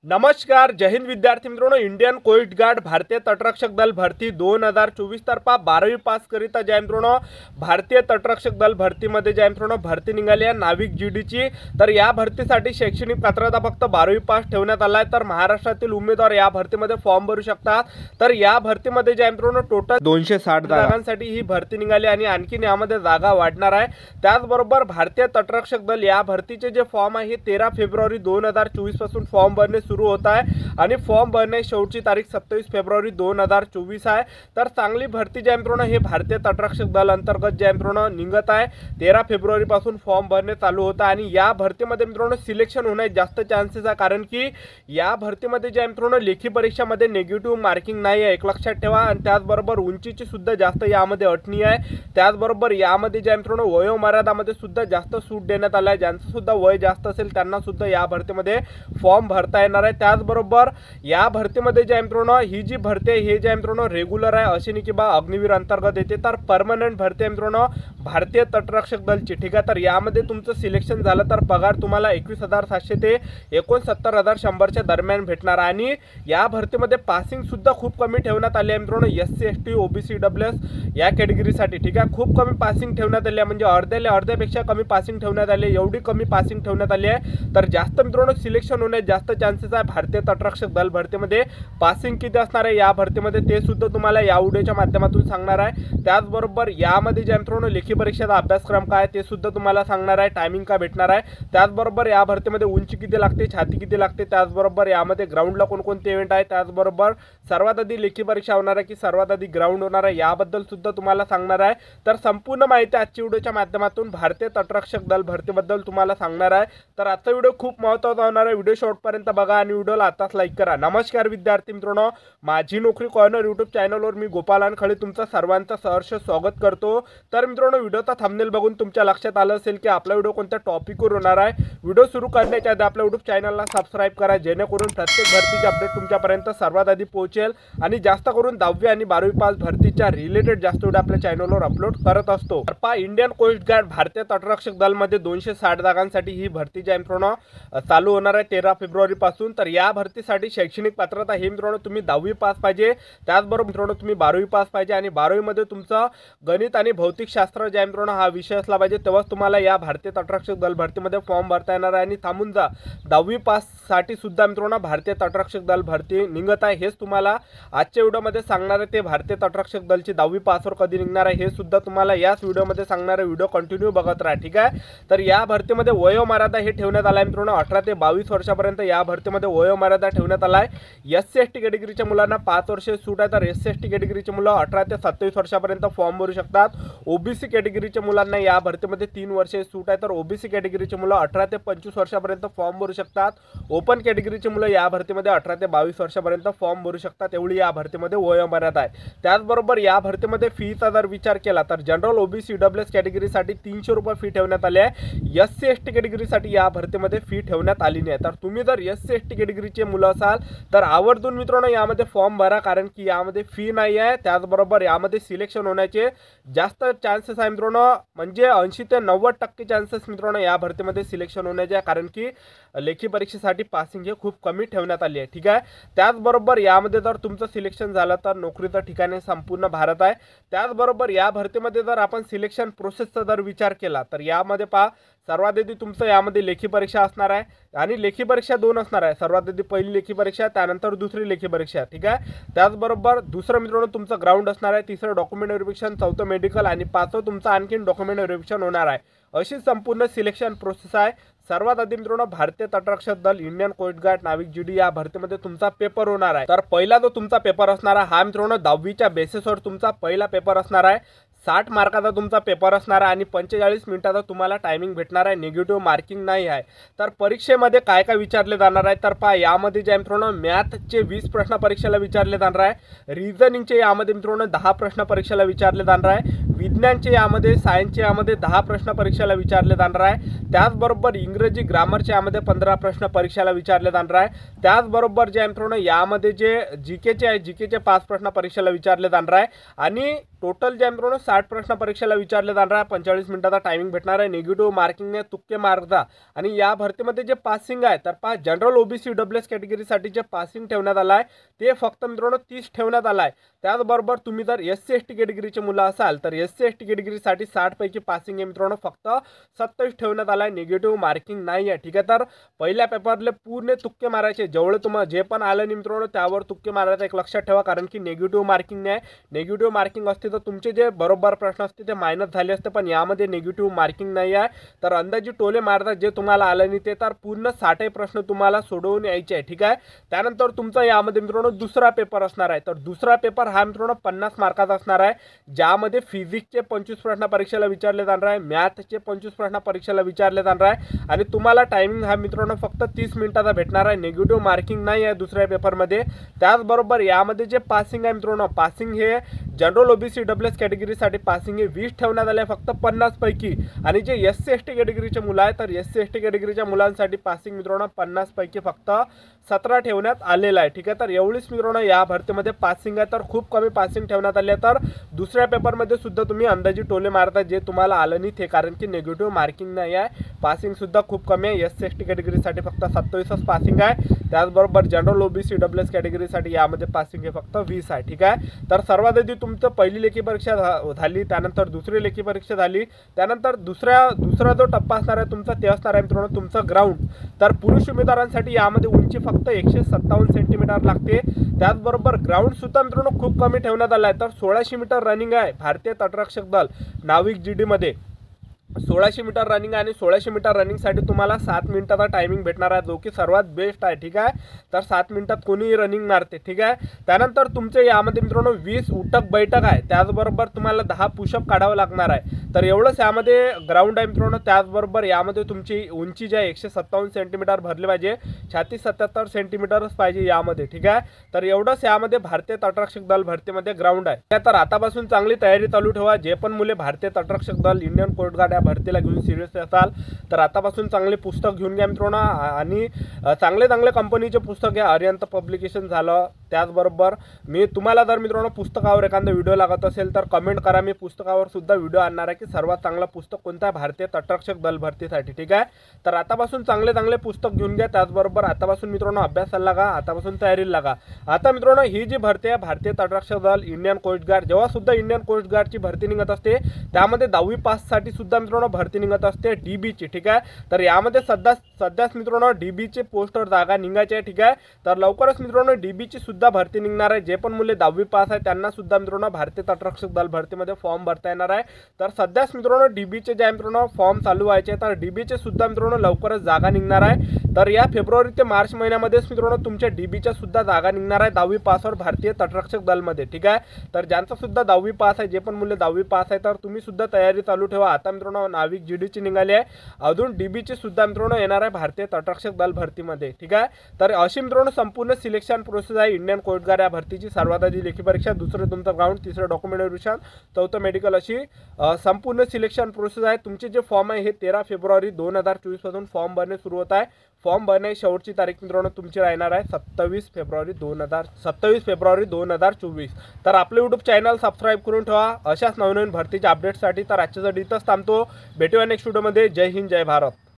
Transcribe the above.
नमस्कार, जय हिंद विद्यार्थी मित्रांनो. इंडियन कोस्ट गार्ड भारतीय तटरक्षक दल भरती 2024 तर्फा 12वी पास करिता ज्या मित्रांनो भारतीय तटरक्षक दल भरतीमध्ये ज्या मित्रांनो भरती निघाली आहे नाविक जीडीची. तर या भरतीसाठी शैक्षणिक पात्रता फक्त 12वी पास ठेवण्यात आला आहे. तर महाराष्ट्रातील उमेदवार या भरतीमध्ये फॉर्म भरू शकतात. तर या भरतीमध्ये ज्या मित्रांनो टोटल 260 जागांसाठी ही भरती निघाली आणि आणखीन यामध्ये जागा वाढणार आहे. त्याचबरोबर भारतीय तटरक्षक दल या भरतीचे जे फॉर्म आहे 13 फेब्रुवारी 2024 पासून फॉर्म भरणे सुरू होत आहे आणि फॉर्म भरण्याची शेवटची तारीख 27 फेब्रुवारी 2024 आहे. तर चांगली भरती ज्या मित्रांनो हे भारतीय तटरक्षक दल अंतर्गत ज्या मित्रांनो निघत आहे. 13 फेब्रुवारी पासून फॉर्म भरणे चालू होता आणि या भरतीमध्ये मित्रांनो सिलेक्शन होण्याचे जास्त चान्सेस आहे, कारण की या भरतीमध्ये ज्या मित्रांनो लेखी परीक्षामध्ये नेगेटिव्ह मार्किंग नाही आहे, एक लक्षात ठेवा. आणि त्याचबरोबर उंचीची सुद्धा जास्त यामध्ये अटणी आहे. त्याचबरोबर यामध्ये ज्या मित्रांनो वयोमर्यादामध्ये सुद्धा जास्त सूट देण्यात आला आहे. ज्यांचं सुद्धा वय जास्त असेल त्यांना सुद्धा या भरतीमध्ये फॉर्म भरता येणार आहे. त्याचबरोबर या भरतीमध्ये ज्या मित्रांनो ही जी भरती आहे हे ज्या मित्रांनो रेग्युलर आहे, अशी नाही की बा अग्निवीर अंतर्गत येते. तर परमनंट भरती आहे मित्रांनो भारतीय तटरक्षक दलची, ठीक आहे. तर यामध्ये तुमचं सिलेक्शन झालं तर पगार तुम्हाला 21,700 ते 69,100च्या दरम्यान भेटणार. आणि या भरतीमध्ये पासिंग सुद्धा खूप कमी ठेवण्यात आली आहे मित्रांनो SC ST OBC EWS या कॅटेगरीसाठी, ठीक आहे. खूप कमी पासिंग ठेवण्यात आली आहे, म्हणजे अर्ध्यापेक्षा कमी पासिंग ठेवण्यात आली, एवढी कमी पासिंग ठेवण्यात आली आहे. तर जास्त मित्रांनो सिलेक्शन होण्याचे जास्त चान्सेस आहे भारतीय तटरक्षक दल भरतीमध्ये. पासिंग किती असणार आहे या भरतीमध्ये ते सुद्धा तुम्हाला या व्हिडिओच्या माध्यमातून सांगणार आहे. त्याचबरोबर यामध्ये ज्या मित्रांनो लेखी परीक्षेचा अभ्यासक्रम काय ते सुद्धा तुम्हाला सांगणार आहे, टायमिंग काय भेटणार आहे. त्याचबरोबर या भरतीमध्ये उंची किती लागते, छाती किती लागते, त्याचबरोबर यामध्ये ग्राउंडला कोणकोणते इव्हेंट आहे, त्याचबरोबर सर्वात आधी लेखी परीक्षा होणार आहे की सर्वात आधी ग्राउंड होणार आहे याबद्दल सुद्धा तुम्हाला सांगणार आहे. तर संपूर्ण माहिती आजच्या व्हिडिओच्या माध्यमातून भारतीय तटरक्षक दल भरतीबद्दल तुम्हाला सांगणार आहे. तर आजचा व्हिडिओ खूप महत्त्वाचा होणार आहे. व्हिडिओ शेवटपर्यंत बघा आणि व्हिडिओला आताच लाईक करा. नमस्कार विद्यार्थी मित्रांनो, माझी नोकरी कॉर्नर यूट्यूब चॅनलवर मी गोपाल अनखळे तुमचं सर्वांचं सहर्ष स्वागत करतो. तर मित्रांनो व्हिडिओचा थंबनेल बघून तुमच्या लक्षात आलं असेल की आपला व्हिडिओ कोणत्या टॉपिकवर होणार आहे. व्हिडिओ सुरू करण्याच्या आधी आपल्या यूट्यूब चॅनलला सबस्क्राईब करा, जेणेकरून प्रत्येक भरतीचे अपडेट तुमच्यापर्यंत सर्वात आधी पोहोचेल. आणि जास्त करून 10वी आणि 12वी पास भरतीच्या रिलेटेड जास्त व्हिडिओ आपल्या चॅनलवर अपलोड करत असतो. इंडियन कोस्ट गार्ड भारतीय तटरक्षक दलमध्ये 260 जागांसाठी ही भरती ज्या मित्रांनो चालू होणार आहे 13 फेब्रुवारी पासून. तर या भरतीसाठी शैक्षणिक पात्रता हे मित्रांनो तुम्ही 10वी पास पाहिजे, त्याचबरोबर मित्रांनो तुम्ही 12वी पास पाहिजे आणि 12वी मध्ये तुमचं गणित आणि भौतिकशास्त्र ज्या मित्रांनो हा विषय असला पाहिजे, तेव्हाच तुम्हाला या भारतीय तटरक्षक दल भरतीमध्ये फॉर्म भरता येणार आहे. आणि थांबून जा, 10वी पास साठी सुद्धा मित्रांनो भारतीय तटरक्षक दल भरती निघत आहे. हेच तुम्हाला आजच्या व्हिडिओमध्ये सांगणार आहे. ते भारतीय तटरक्षक दलची 10वी पासवर कधी निघणार आहे हे सुद्धा तुम्हाला याच व्हिडिओमध्ये सांगणार आहे. व्हिडिओ कंटिन्यू बघत राहा, ठीक आहे. तर या भरतीमध्ये वयोमर्यादा हे ठेवण्यात आला आहे मित्रांनो 18 ते 22 वर्षापर्यंत या भरतीमध्ये वयोमर्यादा ठेवण्यात आला आहे. SC ST कॅटेगरीच्या मुलांना 5 वर्षे सूट आहे. तर SC ST कॅटेगरीचे मुलं 18 ते 27 वर्षापर्यंत फॉर्म भरू शकतात. OBC कॅटेगरीच्या मुलांना या भरतीमध्ये 3 वर्षे सूट आहे. तर OBC कॅटेगरीचे मुलं 18 ते 25 वर्षापर्यंत फॉर्म भरू शकतात. ओपन कॅटेगरीचे मुलं या भरतीमध्ये 18 ते 22 वर्षापर्यंत फॉर्म भरू शकतात, एवढी या भरतीमध्ये वयोमर्यादा आहे. त्याचबरोबर या भरतीमध्ये फीचा जर विचार केला तर जनरल OBC EWS कॅटेगरीसाठी 300 रुपये फी ठेवण्यात आली आहे. SC ST कॅटेगरीसाठी या भरतीमध्ये फी ठेवण्यात आली नाही. तर तुम्ही जर SC ST कॅटेगरीचे मुलं असाल तर आवर्जून मित्रांनो यामध्ये फॉर्म भरा, कारण की यामध्ये फी नाही आहे. त्याचबरोबर यामध्ये सिलेक्शन होण्याचे जास्त चान्सेस आहे मित्रांनो, म्हणजे 80 ते 90% चान्सेस मित्रांनो या भरतीमध्ये सिलेक्शन होण्याचे आहे, कारण की लेखी परीक्षेसाठी पासिंग हे खूप कमी ठेवण्यात आली आहे, ठीक आहे. त्याचबरोबर यामध्ये जर तुमचं सिलेक्शन झालं तर नोकरीचं ठिकाण संपूर्ण भारत आहे. त्याचबरोबर या भरतीमध्ये जर आपण सिलेक्शन प्रोसेसचा जर विचार केला तर यामध्ये पहा, सर्वात आधी तुमचं यामध्ये लेखी परीक्षा असणार आहे आणि लेखी परीक्षा 2 असणार आहे. सर्वात आधी पहिली लेखी परीक्षा, त्यानंतर दुसरी लेखी परीक्षा, ठीक आहे. त्याचबरोबर दुसरं मित्रांनो तुमचं ग्राउंड असणार आहे, तिसरं डॉक्युमेंट व्हेरिफिकेशन, चौथं मेडिकल आणि पाचवं तुमचं आणखीन डॉक्युमेंट व्हेरिफिकेशन होणार आहे. अशी संपूर्ण सिलेक्शन प्रोसेस आहे. सर्वात आधी मित्रांनो भारतीय तटरक्षक दल इंडियन कोस्ट गार्ड नाविक जीडी या भरतीमध्ये तुमचा पेपर होणार आहे. तर पहिला जो तुमचा पेपर असणार आहे हा मित्रांनो 10वीच्या बेसिसवर तुमचा पहिला पेपर असणार आहे. 60 मार्काचा तुमचा पेपर असणार आहे आणि 45 मिनिटाचा तुम्हाला टायमिंग भेटणार आहे, निगेटिव्ह मार्किंग नाही आहे. तर परीक्षेमध्ये काय काय विचारले जाणार आहे तर पहा, यामध्ये ज्या मित्रांनो मॅथचे 20 प्रश्न परीक्षेला विचारले जाणार आहे. रिझनिंगचे यामध्ये मित्रांनो 10 प्रश्न परीक्षेला विचारले जाणार आहे. विज्ञानचे यामध्ये, सायन्सचे यामध्ये 10 प्रश्न परीक्षेला विचारले जाणार आहे. त्याचबरोबर इंग्रजी ग्रामरचे यामध्ये 15 प्रश्न परीक्षेला विचारले जाणार आहे. त्याचबरोबर ज्या मित्रांनो यामध्ये जे जीकेचे आहे, जीकेचे 5 प्रश्न परीक्षेला विचारले जाणार आहे. आणि टोटल जे आहे मित्रांनो 60 प्रश्न परीक्षेला विचारले जाणार आहे. 45 मिनिटाचा टायमिंग भेटणार आहे. निगेटिव्ह मार्किंगने तुक्के मार्क द्या. आणि या भरतीमध्ये जे पासिंग आहे तर पहा जनरल ओबीसी डब्ल्यूएस कॅटेगरीसाठी जे पासिंग ठेवण्यात आलं आहे ते फक्त मित्रांनो 30 ठेवण्यात आलं आहे. त्याचबरोबर तुम्ही जर SC ST कॅटेगरीचे मुलं असाल तर SC ST कॅटेगरीसाठी 60 पैकी पासिंग आहे मित्रांनो फक्त 27 ठेवण्यात आलं आहे. निगेटिव्ह मार्किंग नाही आहे. ठीक आहे, तर पहिल्या पेपरले पूर्ण तुक्के मारायचे. जेवढे तुम्हाला जे पण आलं नाही मित्रांनो त्यावर तुक्के मारायचं एक लक्षात ठेवा, कारण की निगेटिव्ह मार्किंग नाही. निगेटिव्ह मार्किंग असते तर तुमचे जे बरोबर प्रश्न असते ते मायनस झाले असते, पण यामध्ये निगेटिव्ह मार्किंग नाही आहे. तर अंदाजी टोले मारतात जे तुम्हाला आलं नाही ते, तर पूर्ण 60 प्रश्न तुम्हाला सोडवून यायचे आहे. ठीक आहे, त्यानंतर तुमचा यामध्ये मित्रांनो दुसरा पेपर असणार आहे. तर दुसरा पेपर हा मित्रांनो 50 मार्काचा असणार आहे, ज्यामध्ये फिजिक्सचे 25 प्रश्न परीक्षेला विचारले जाणार आहे, मॅथचे 25 प्रश्न परीक्षेला विचारले जाणार आहे. आणि तुम्हाला टायमिंग हा मित्रांनो फक्त 30 मिनिटाचा भेटणार आहे. निगेटिव्ह मार्किंग नाही आहे दुसऱ्या पेपरमध्ये. त्याचबरोबर यामध्ये जे पासिंग आहे मित्रांनो, पासिंग हे जनरल ओबीसी डब्ल्यूएस कॅटेगरीसाठी पासिंग हे 20 ठेवण्यात आले फक्त 50 पैकी. आणि जे SC ST कॅटेगरीचे मुलं आहेत तर SC ST कॅटेगरीच्या मुलांसाठी पासिंग मित्रांनो 50 पैकी फक्त 17 ठेवण्यात आलेलं आहे. ठीक आहे, तर एवढीच मित्रांनो या भरतीमध्ये पासिंग आहे. तर खूप कमी पासिंग ठेवण्यात आले. तर दुसऱ्या पेपरमध्ये सुद्धा तुम्ही अंदाजी टोले मारता जे तुम्हाला आलं नाही ते, कारण की निगेटिव्ह मार्किंग नाही आहे. पासिंग सुद्धा खूप कमी आहे. SC ST कॅटेगरीसाठी फक्त 27च पासिंग आहे. त्याचबरोबर जनरल ओबीसी डब्ल्यूएस कॅटेगरीसाठी यामध्ये पासिंग हे फक्त 20 आहे. ठीक आहे, तर सर्वात आधी तुमचं पहिली लेखी परीक्षा झाली, त्यानंतर दुसरी लेखी परीक्षा झाली, त्यानंतर दुसरा जो टप्पा असणार आहे तुमचा ते असणार आहे मित्रांनो तुमचं ग्राउंड. तर पुरुष उमेदवारांसाठी यामध्ये उंची फक्त 157 सेंटीमीटर लागते. त्याचबरोबर ग्राउंड सुद्धा मित्रांनो खूप कमी ठेवण्यात आला आहे. तर 1600 मीटर रनिंग आहे भारतीय तटरक्षक दल नाविक GD मध्ये. 1600 मीटर रनिंग आणि 1600 मीटर रनिंगसाठी तुम्हाला 7 मिनिटाचा टायमिंग भेटणार आहे, जो की सर्वात बेस्ट आहे. ठीक आहे, तर 7 मिनिटात कोणीही रनिंग मारते. ठीक आहे, त्यानंतर तुमचे यामध्ये मित्रांनो 20 उठक बैठक आहे. त्याचबरोबर तुम्हाला 10 पुशअप काढावं लागणार आहे. तर एवढंच यामध्ये ग्राउंड आहे मित्रांनो. त्याचबरोबर यामध्ये तुमची उंची जी आहे 157 सेंटीमीटर भरली पाहिजे, छाती 77 सेंटीमीटरच पाहिजे यामध्ये. ठीक आहे, तर एवढंच यामध्ये भारतीय तटरक्षक दल भरतीमध्ये ग्राउंड आहे. तर आतापासून चांगली तयारी चालू ठेवा. जे पण मुले भारतीय तटरक्षक दल इंडियन कोस्ट गार्ड भरतीला घेऊन सिरियस असाल तर आतापासून चांगले पुस्तक घेऊन घ्या मित्रांनो. आणि चांगले कंपनीचे पुस्तक घ्या. अरिहंत पब्लिकेशन झालं. त्याचबरोबर मी तुम्हाला जर मित्रांनो पुस्तकावर एखादा व्हिडिओ लागत असेल तर कमेंट करा. मी पुस्तकावर सुद्धा व्हिडिओ आणणार आहे की सर्वात चांगलं पुस्तक कोणतं आहे भारतीय तटरक्षक दल भरतीसाठी. ठीक आहे, तर आतापासून चांगले पुस्तक घेऊन घ्या. त्याचबरोबर आतापासून मित्रांनो अभ्यासाला लागा, आतापासून तयारीला लागा. आता मित्रांनो ही जी भरती आहे भारतीय तटरक्षक दल इंडियन कोस्ट गार्ड, जेव्हा सुद्धा इंडियन कोस्ट गार्डची भरती निघत असते त्यामध्ये 10वी पाससाठी सुद्धा मित्रांनो भरती निघत असते DB ची. ठीक आहे, तर यामध्ये सध्याच मित्रांनो DB चे पोस्टर जागा निघायचे आहे. ठीक आहे, तर लवकरच मित्रांनो DB ची सुद्धा भरती निघणार आहे. जे पण मुले 10वी पास आहे त्यांना सुद्धा मित्रांनो भारतीय तटरक्षक दल भरतीमध्ये फॉर्म भरता येणार आहे. तर सध्याच मित्रांनो DB चे जे मित्रांनो फॉर्म चालू व्हायचे, तर DB चे सुद्धा मित्रांनो लवकरच जागा निघणार आहे. तर या फेब्रुवारी ते मार्च महिन्यामध्येच मित्रांनो तुमच्या DB च्या सुद्धा जागा निघणार आहे 10वी पासवर भारतीय तटरक्षक दलमध्ये. ठीक आहे, तर ज्यांचा सुद्धा 10वी पास आहे, जे पण मुले 10वी पास आहे तर तुम्ही सुद्धा तयारी चालू ठेवा. आता मित्रांनो नाविक GD ची निघाली आहे, अजून DB ची सुद्धा मित्रांनो येणार आहे भारतीय तटरक्षक दल भरतीमध्ये. ठीक आहे, तर अशी मित्रांनो संपूर्ण सिलेक्शन प्रोसेस आहे इंडियन कोस्ट गार्ड या भरतीची. सर्वात आधी लेखी परीक्षा, दुसरं तुमचं ग्राउंड, तिसरं डॉक्युमेंट व्हेरिफिकेशन, चौथं मेडिकल, अशी संपूर्ण सिलेक्शन प्रोसेस आहे. तुमचे जे फॉर्म आहे हे 13 फेब्रुवारी 2024 पासून फॉर्म भरणे सुरू होत आहे. फॉर्म भरणे शेवटची तारीख मित्रांनो तुमची राहणार आहे 27 फेब्रुवारी 2024. तर आपलं YouTube चॅनल सबस्क्राईब करून ठेवा अशाच नवनवीन भरतीच्या अपडेटसाठी. तर आजच्यासाठी इथंच थांबतो. भेटूया नेक्स्ट व्हिडिओमध्ये. जय हिंद, जय भारत.